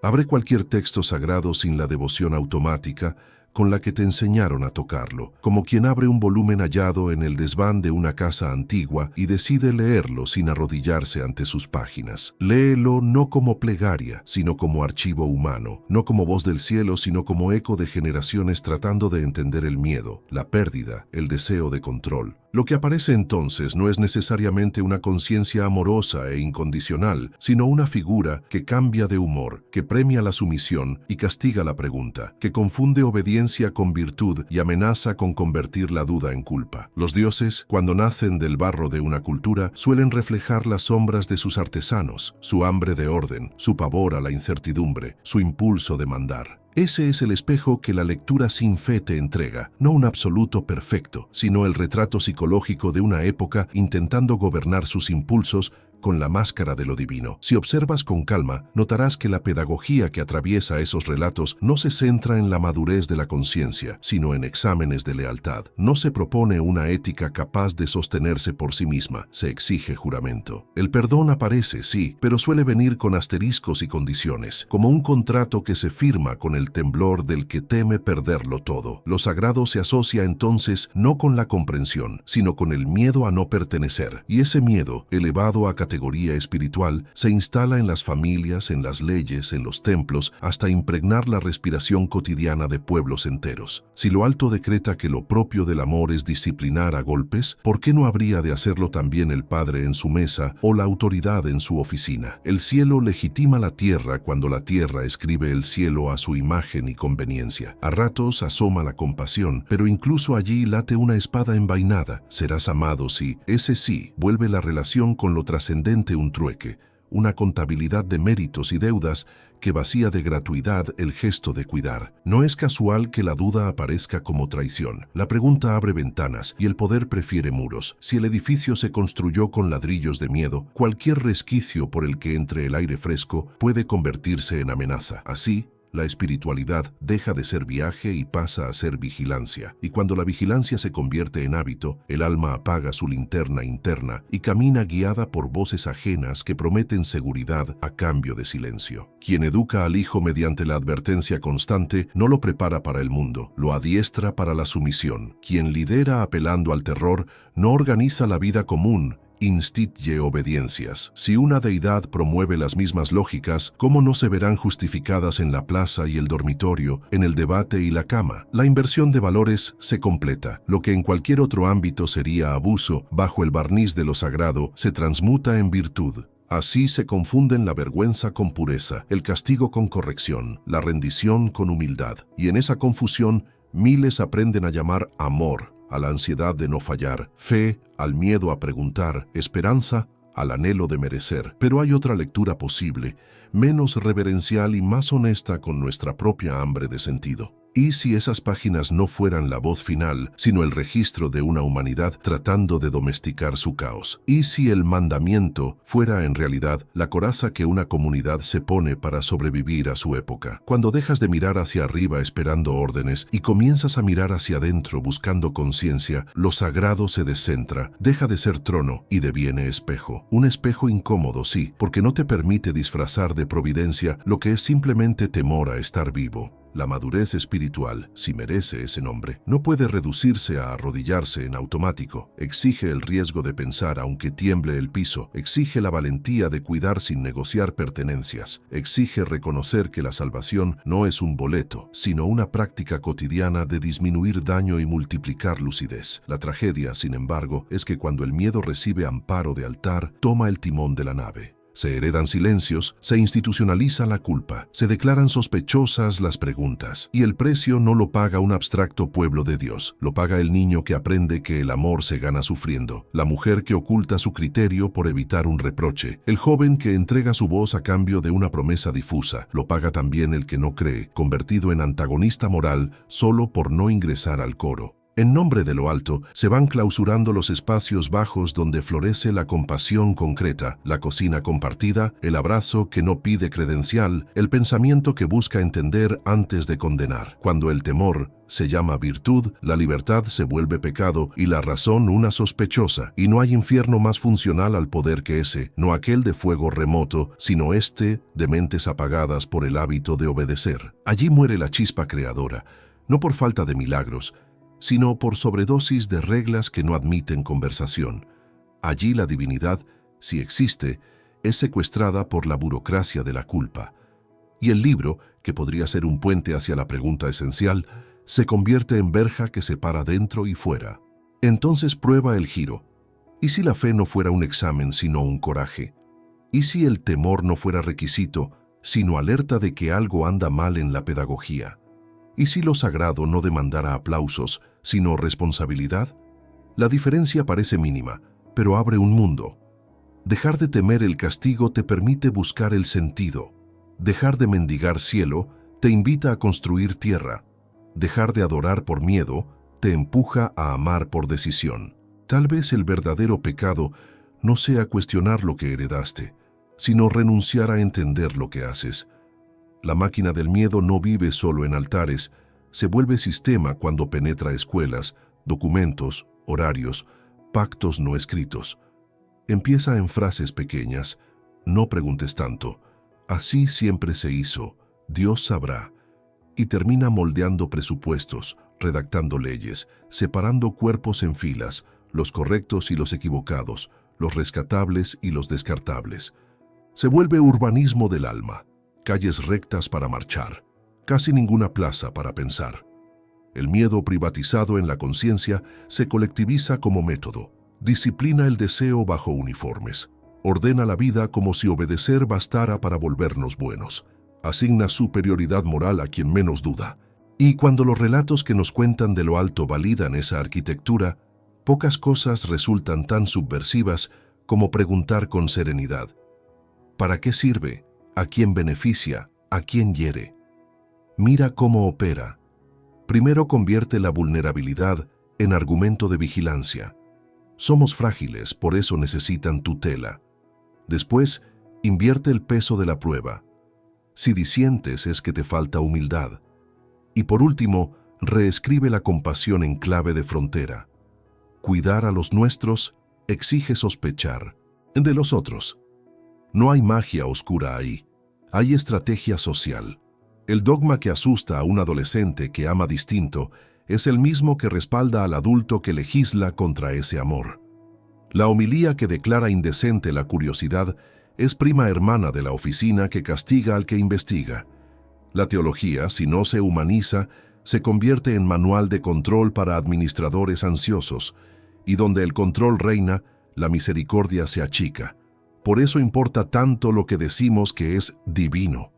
Abre cualquier texto sagrado sin la devoción automática con la que te enseñaron a tocarlo, como quien abre un volumen hallado en el desván de una casa antigua y decide leerlo sin arrodillarse ante sus páginas. Léelo no como plegaria, sino como archivo humano, no como voz del cielo, sino como eco de generaciones tratando de entender el miedo, la pérdida, el deseo de control. Lo que aparece entonces no es necesariamente una conciencia amorosa e incondicional, sino una figura que cambia de humor, que premia la sumisión y castiga la pregunta, que confunde obediencia con virtud y amenaza con convertir la duda en culpa. Los dioses, cuando nacen del barro de una cultura, suelen reflejar las sombras de sus artesanos, su hambre de orden, su pavor a la incertidumbre, su impulso de mandar. Ese es el espejo que la lectura sin fe te entrega, no un absoluto perfecto, sino el retrato psicológico de una época intentando gobernar sus impulsos con la máscara de lo divino. Si observas con calma, notarás que la pedagogía que atraviesa esos relatos no se centra en la madurez de la conciencia, sino en exámenes de lealtad. No se propone una ética capaz de sostenerse por sí misma, se exige juramento. El perdón aparece, sí, pero suele venir con asteriscos y condiciones, como un contrato que se firma con el temblor del que teme perderlo todo. Lo sagrado se asocia entonces no con la comprensión, sino con el miedo a no pertenecer, y ese miedo, elevado a categoría espiritual, se instala en las familias, en las leyes, en los templos, hasta impregnar la respiración cotidiana de pueblos enteros. Si lo alto decreta que lo propio del amor es disciplinar a golpes, ¿por qué no habría de hacerlo también el padre en su mesa o la autoridad en su oficina? El cielo legitima la tierra cuando la tierra escribe el cielo a su imagen y conveniencia. A ratos asoma la compasión, pero incluso allí late una espada envainada. Serás amado si, ese sí, vuelve la relación con lo trascendente un trueque, una contabilidad de méritos y deudas que vacía de gratuidad el gesto de cuidar. No es casual que la duda aparezca como traición. La pregunta abre ventanas y el poder prefiere muros. Si el edificio se construyó con ladrillos de miedo, cualquier resquicio por el que entre el aire fresco puede convertirse en amenaza. Así, la espiritualidad deja de ser viaje y pasa a ser vigilancia. Y cuando la vigilancia se convierte en hábito, el alma apaga su linterna interna y camina guiada por voces ajenas que prometen seguridad a cambio de silencio. Quien educa al hijo mediante la advertencia constante no lo prepara para el mundo, lo adiestra para la sumisión. Quien lidera apelando al terror no organiza la vida común, instituye obediencias. Si una deidad promueve las mismas lógicas, ¿cómo no se verán justificadas en la plaza y el dormitorio, en el debate y la cama? La inversión de valores se completa. Lo que en cualquier otro ámbito sería abuso, bajo el barniz de lo sagrado, se transmuta en virtud. Así se confunden la vergüenza con pureza, el castigo con corrección, la rendición con humildad. Y en esa confusión, miles aprenden a llamar amor a la ansiedad de no fallar, fe al miedo a preguntar, esperanza al anhelo de merecer. Pero hay otra lectura posible, menos reverencial y más honesta con nuestra propia hambre de sentido. ¿Y si esas páginas no fueran la voz final, sino el registro de una humanidad tratando de domesticar su caos? ¿Y si el mandamiento fuera en realidad la coraza que una comunidad se pone para sobrevivir a su época? Cuando dejas de mirar hacia arriba esperando órdenes y comienzas a mirar hacia adentro buscando conciencia, lo sagrado se descentra, deja de ser trono y deviene espejo. Un espejo incómodo, sí, porque no te permite disfrazar de providencia lo que es simplemente temor a estar vivo. La madurez espiritual, si merece ese nombre, no puede reducirse a arrodillarse en automático. Exige el riesgo de pensar aunque tiemble el piso, exige la valentía de cuidar sin negociar pertenencias, exige reconocer que la salvación no es un boleto, sino una práctica cotidiana de disminuir daño y multiplicar lucidez. La tragedia, sin embargo, es que cuando el miedo recibe amparo de altar, toma el timón de la nave. Se heredan silencios, se institucionaliza la culpa, se declaran sospechosas las preguntas, y el precio no lo paga un abstracto pueblo de Dios, lo paga el niño que aprende que el amor se gana sufriendo, la mujer que oculta su criterio por evitar un reproche, el joven que entrega su voz a cambio de una promesa difusa, lo paga también el que no cree, convertido en antagonista moral solo por no ingresar al coro. En nombre de lo alto, se van clausurando los espacios bajos donde florece la compasión concreta, la cocina compartida, el abrazo que no pide credencial, el pensamiento que busca entender antes de condenar. Cuando el temor se llama virtud, la libertad se vuelve pecado y la razón una sospechosa, y no hay infierno más funcional al poder que ese, no aquel de fuego remoto, sino este de mentes apagadas por el hábito de obedecer. Allí muere la chispa creadora, no por falta de milagros, sino por sobredosis de reglas que no admiten conversación. Allí la divinidad, si existe, es secuestrada por la burocracia de la culpa. Y el libro, que podría ser un puente hacia la pregunta esencial, se convierte en verja que separa dentro y fuera. Entonces prueba el giro. ¿Y si la fe no fuera un examen, sino un coraje? ¿Y si el temor no fuera requisito, sino alerta de que algo anda mal en la pedagogía? ¿Y si lo sagrado no demandara aplausos, sino responsabilidad? La diferencia parece mínima, pero abre un mundo. Dejar de temer el castigo te permite buscar el sentido. Dejar de mendigar cielo te invita a construir tierra. Dejar de adorar por miedo te empuja a amar por decisión. Tal vez el verdadero pecado no sea cuestionar lo que heredaste, sino renunciar a entender lo que haces. La máquina del miedo no vive solo en altares, se vuelve sistema cuando penetra escuelas, documentos, horarios, pactos no escritos. Empieza en frases pequeñas, no preguntes tanto, así siempre se hizo, Dios sabrá. Y termina moldeando presupuestos, redactando leyes, separando cuerpos en filas, los correctos y los equivocados, los rescatables y los descartables. Se vuelve urbanismo del alma. Calles rectas para marchar, casi ninguna plaza para pensar. El miedo privatizado en la conciencia se colectiviza como método, disciplina el deseo bajo uniformes, ordena la vida como si obedecer bastara para volvernos buenos, asigna superioridad moral a quien menos duda. Y cuando los relatos que nos cuentan de lo alto validan esa arquitectura, pocas cosas resultan tan subversivas como preguntar con serenidad: ¿para qué sirve? ¿A quién beneficia? ¿A quién hiere? Mira cómo opera. Primero convierte la vulnerabilidad en argumento de vigilancia. Somos frágiles, por eso necesitan tutela. Después, invierte el peso de la prueba. Si disientes es que te falta humildad. Y por último, reescribe la compasión en clave de frontera. Cuidar a los nuestros exige sospechar de los otros. No hay magia oscura ahí. Hay estrategia social. El dogma que asusta a un adolescente que ama distinto es el mismo que respalda al adulto que legisla contra ese amor. La homilía que declara indecente la curiosidad es prima hermana de la oficina que castiga al que investiga. La teología, si no se humaniza, se convierte en manual de control para administradores ansiosos, y donde el control reina, la misericordia se achica. Por eso importa tanto lo que decimos que es divino.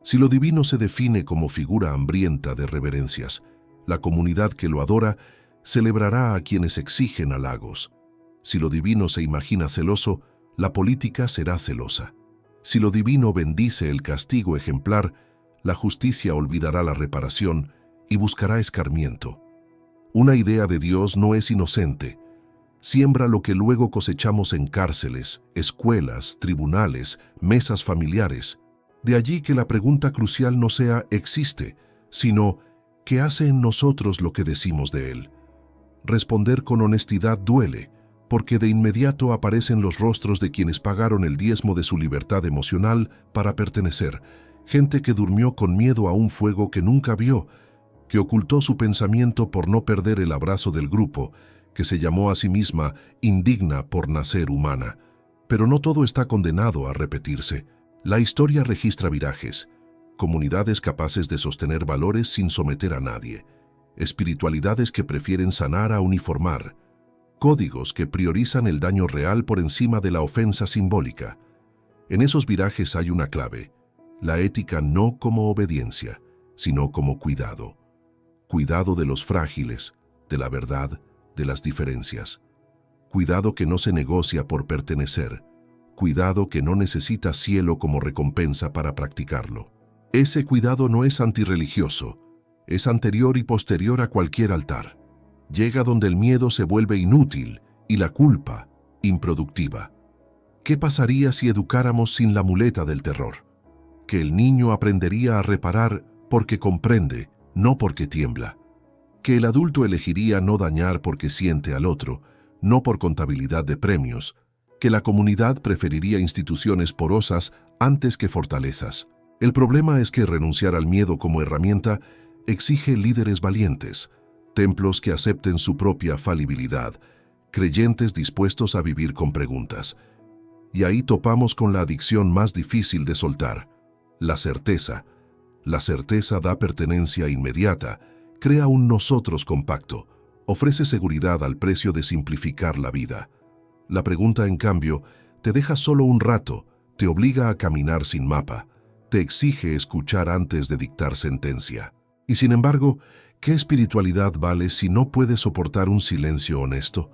Si lo divino se define como figura hambrienta de reverencias, la comunidad que lo adora celebrará a quienes exigen halagos. Si lo divino se imagina celoso, la política será celosa. Si lo divino bendice el castigo ejemplar, la justicia olvidará la reparación y buscará escarmiento. Una idea de Dios no es inocente. Siembra lo que luego cosechamos en cárceles, escuelas, tribunales, mesas familiares. De allí que la pregunta crucial no sea ¿existe?, sino ¿qué hace en nosotros lo que decimos de él? Responder con honestidad duele, porque de inmediato aparecen los rostros de quienes pagaron el diezmo de su libertad emocional para pertenecer, gente que durmió con miedo a un fuego que nunca vio, que ocultó su pensamiento por no perder el abrazo del grupo, que se llamó a sí misma indigna por nacer humana. Pero no todo está condenado a repetirse. La historia registra virajes, comunidades capaces de sostener valores sin someter a nadie, espiritualidades que prefieren sanar a uniformar, códigos que priorizan el daño real por encima de la ofensa simbólica. En esos virajes hay una clave: la ética no como obediencia, sino como cuidado. Cuidado de los frágiles, de la verdad, de las diferencias. Cuidado que no se negocia por pertenecer. Cuidado que no necesita cielo como recompensa para practicarlo. Ese cuidado no es antirreligioso, es anterior y posterior a cualquier altar. Llega donde el miedo se vuelve inútil y la culpa improductiva. ¿Qué pasaría si educáramos sin la muleta del terror? Que el niño aprendería a reparar porque comprende, no porque tiembla. Que el adulto elegiría no dañar porque siente al otro, no por contabilidad de premios. Que la comunidad preferiría instituciones porosas antes que fortalezas. El problema es que renunciar al miedo como herramienta exige líderes valientes, templos que acepten su propia falibilidad, creyentes dispuestos a vivir con preguntas. Y ahí topamos con la adicción más difícil de soltar, la certeza. La certeza da pertenencia inmediata, crea un nosotros compacto, ofrece seguridad al precio de simplificar la vida. La pregunta, en cambio, te deja solo un rato, te obliga a caminar sin mapa, te exige escuchar antes de dictar sentencia. Y sin embargo, ¿qué espiritualidad vale si no puedes soportar un silencio honesto?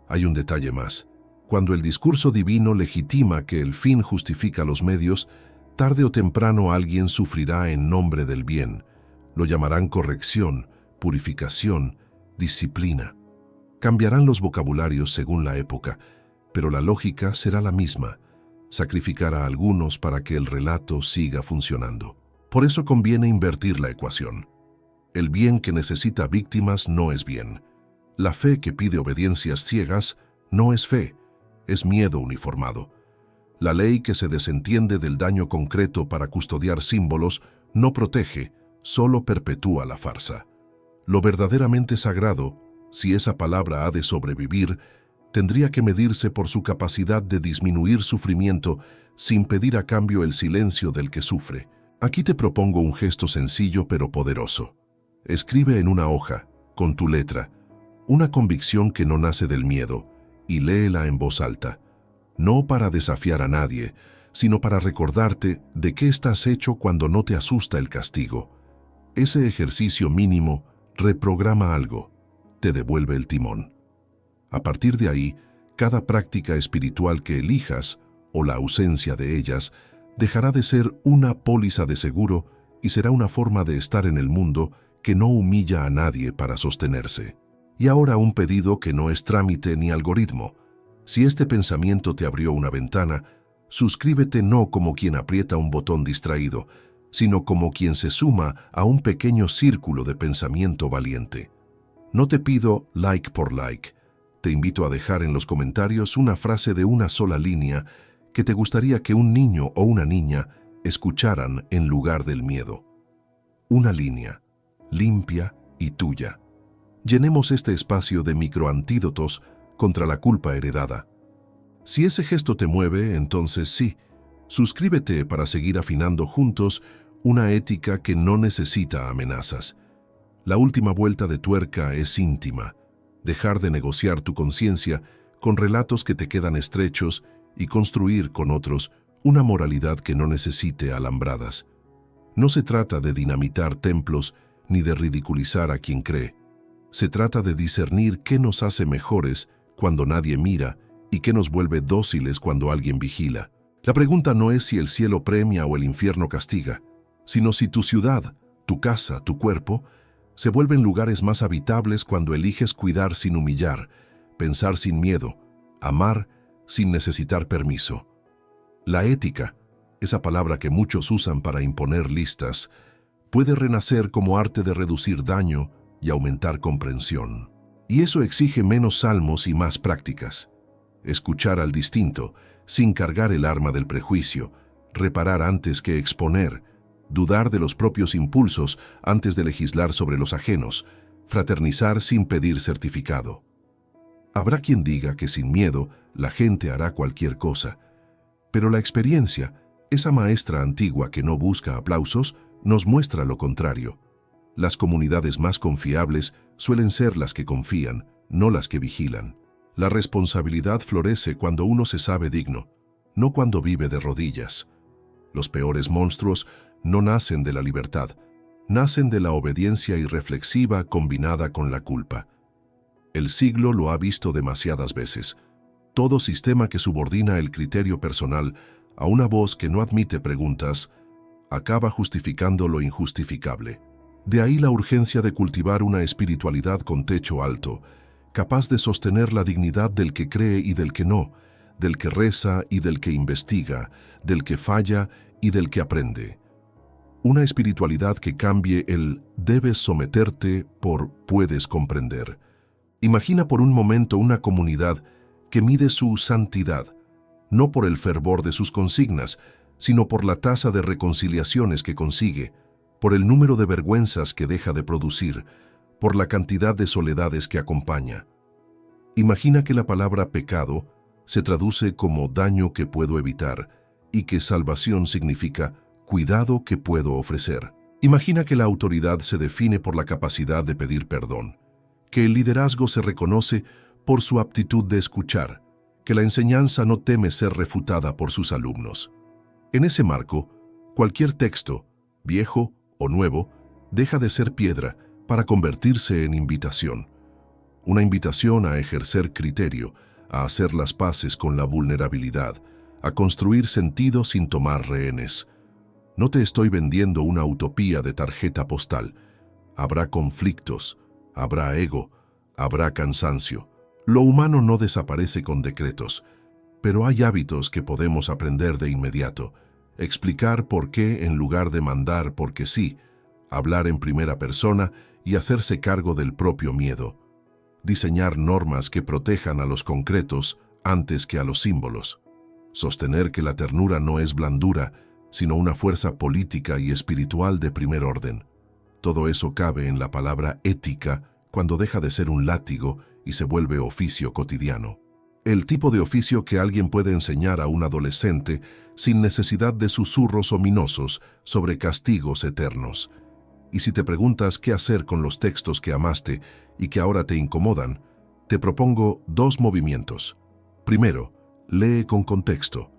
Hay un detalle más. Cuando el discurso divino legitima que el fin justifica los medios, tarde o temprano alguien sufrirá en nombre del bien. Lo llamarán corrección, purificación, disciplina. Cambiarán los vocabularios según la época, pero la lógica será la misma: sacrificar a algunos para que el relato siga funcionando. Por eso conviene invertir la ecuación. El bien que necesita víctimas no es bien. La fe que pide obediencias ciegas no es fe, es miedo uniformado. La ley que se desentiende del daño concreto para custodiar símbolos no protege, solo perpetúa la farsa. Lo verdaderamente sagrado, si esa palabra ha de sobrevivir, tendría que medirse por su capacidad de disminuir sufrimiento sin pedir a cambio el silencio del que sufre. Aquí te propongo un gesto sencillo pero poderoso. Escribe en una hoja, con tu letra, una convicción que no nace del miedo y léela en voz alta. No para desafiar a nadie, sino para recordarte de qué estás hecho cuando no te asusta el castigo. Ese ejercicio mínimo reprograma algo, te devuelve el timón. A partir de ahí, cada práctica espiritual que elijas, o la ausencia de ellas, dejará de ser una póliza de seguro y será una forma de estar en el mundo que no humilla a nadie para sostenerse. Y ahora un pedido que no es trámite ni algoritmo. Si este pensamiento te abrió una ventana, suscríbete no como quien aprieta un botón distraído, sino como quien se suma a un pequeño círculo de pensamiento valiente. No te pido like por like. Te invito a dejar en los comentarios una frase de una sola línea que te gustaría que un niño o una niña escucharan en lugar del miedo. Una línea, limpia y tuya. Llenemos este espacio de microantídotos contra la culpa heredada. Si ese gesto te mueve, entonces sí, suscríbete para seguir afinando juntos una ética que no necesita amenazas. La última vuelta de tuerca es íntima. Dejar de negociar tu conciencia con relatos que te quedan estrechos y construir con otros una moralidad que no necesite alambradas. No se trata de dinamitar templos ni de ridiculizar a quien cree. Se trata de discernir qué nos hace mejores cuando nadie mira y qué nos vuelve dóciles cuando alguien vigila. La pregunta no es si el cielo premia o el infierno castiga, sino si tu ciudad, tu casa, tu cuerpo, se vuelven lugares más habitables cuando eliges cuidar sin humillar, pensar sin miedo, amar sin necesitar permiso. La ética, esa palabra que muchos usan para imponer listas, puede renacer como arte de reducir daño y aumentar comprensión. Y eso exige menos salmos y más prácticas. Escuchar al distinto, sin cargar el arma del prejuicio, reparar antes que exponer, dudar de los propios impulsos antes de legislar sobre los ajenos, fraternizar sin pedir certificado. Habrá quien diga que sin miedo la gente hará cualquier cosa, pero la experiencia, esa maestra antigua que no busca aplausos, nos muestra lo contrario. Las comunidades más confiables suelen ser las que confían, no las que vigilan. La responsabilidad florece cuando uno se sabe digno, no cuando vive de rodillas. Los peores monstruos no nacen de la libertad, nacen de la obediencia irreflexiva combinada con la culpa. El siglo lo ha visto demasiadas veces. Todo sistema que subordina el criterio personal a una voz que no admite preguntas acaba justificando lo injustificable. De ahí la urgencia de cultivar una espiritualidad con techo alto, capaz de sostener la dignidad del que cree y del que no, del que reza y del que investiga, del que falla y del que aprende. Una espiritualidad que cambie el «debes someterte» por «puedes comprender». Imagina por un momento una comunidad que mide su santidad, no por el fervor de sus consignas, sino por la tasa de reconciliaciones que consigue, por el número de vergüenzas que deja de producir, por la cantidad de soledades que acompaña. Imagina que la palabra pecado se traduce como daño que puedo evitar y que salvación significa cuidado que puedo ofrecer. Imagina que la autoridad se define por la capacidad de pedir perdón, que el liderazgo se reconoce por su aptitud de escuchar, que la enseñanza no teme ser refutada por sus alumnos. En ese marco, cualquier texto, viejo o nuevo, deja de ser piedra para convertirse en invitación. Una invitación a ejercer criterio, a hacer las paces con la vulnerabilidad, a construir sentido sin tomar rehenes. No te estoy vendiendo una utopía de tarjeta postal. Habrá conflictos, habrá ego, habrá cansancio. Lo humano no desaparece con decretos, pero hay hábitos que podemos aprender de inmediato. Explicar por qué en lugar de mandar porque sí, hablar en primera persona y hacerse cargo del propio miedo. Diseñar normas que protejan a los concretos antes que a los símbolos. Sostener que la ternura no es blandura, sino una fuerza política y espiritual de primer orden. Todo eso cabe en la palabra ética cuando deja de ser un látigo y se vuelve oficio cotidiano. El tipo de oficio que alguien puede enseñar a un adolescente sin necesidad de susurros ominosos sobre castigos eternos. Y si te preguntas qué hacer con los textos que amaste y que ahora te incomodan, te propongo 2 movimientos. Primero, lee con contexto.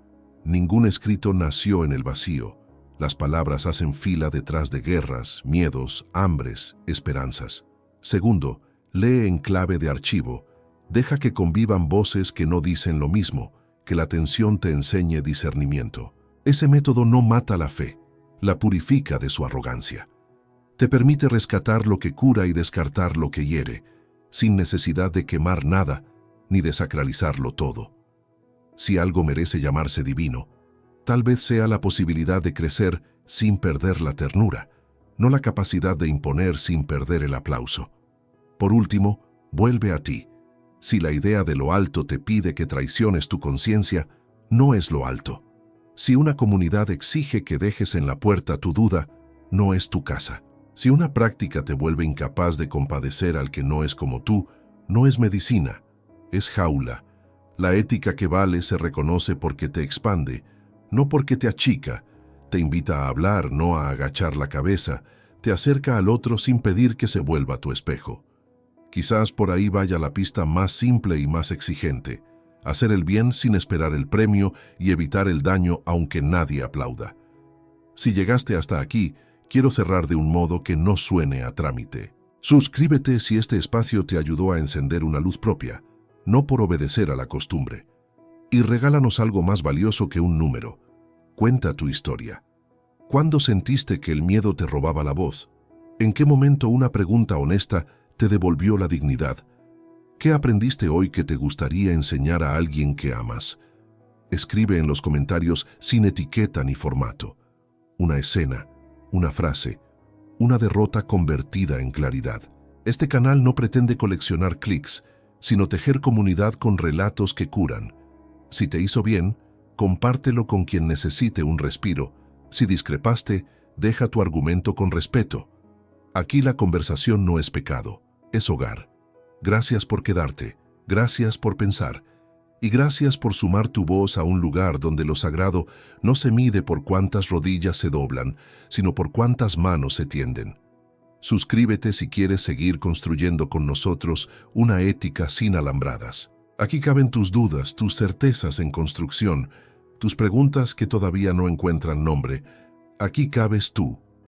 Ningún escrito nació en el vacío. Las palabras hacen fila detrás de guerras, miedos, hambres, esperanzas. Segundo, lee en clave de archivo. Deja que convivan voces que no dicen lo mismo, que la atención te enseñe discernimiento. Ese método no mata la fe, la purifica de su arrogancia. Te permite rescatar lo que cura y descartar lo que hiere, sin necesidad de quemar nada ni de sacralizarlo todo. Si algo merece llamarse divino, tal vez sea la posibilidad de crecer sin perder la ternura, no la capacidad de imponer sin perder el aplauso. Por último, vuelve a ti. Si la idea de lo alto te pide que traiciones tu conciencia, no es lo alto. Si una comunidad exige que dejes en la puerta tu duda, no es tu casa. Si una práctica te vuelve incapaz de compadecer al que no es como tú, no es medicina, es jaula. La ética que vale se reconoce porque te expande, no porque te achica, te invita a hablar, no a agachar la cabeza, te acerca al otro sin pedir que se vuelva tu espejo. Quizás por ahí vaya la pista más simple y más exigente, hacer el bien sin esperar el premio y evitar el daño aunque nadie aplauda. Si llegaste hasta aquí, quiero cerrar de un modo que no suene a trámite. Suscríbete si este espacio te ayudó a encender una luz propia, no por obedecer a la costumbre. Y regálanos algo más valioso que un número. Cuenta tu historia. ¿Cuándo sentiste que el miedo te robaba la voz? ¿En qué momento una pregunta honesta te devolvió la dignidad? ¿Qué aprendiste hoy que te gustaría enseñar a alguien que amas? Escribe en los comentarios sin etiqueta ni formato. Una escena, una frase, una derrota convertida en claridad. Este canal no pretende coleccionar clics, sino tejer comunidad con relatos que curan. Si te hizo bien, compártelo con quien necesite un respiro. Si discrepaste, deja tu argumento con respeto. Aquí la conversación no es pecado, es hogar. Gracias por quedarte, gracias por pensar, y gracias por sumar tu voz a un lugar donde lo sagrado no se mide por cuántas rodillas se doblan, sino por cuántas manos se tienden. Suscríbete si quieres seguir construyendo con nosotros una ética sin alambradas. Aquí caben tus dudas, tus certezas en construcción, tus preguntas que todavía no encuentran nombre. Aquí cabes tú.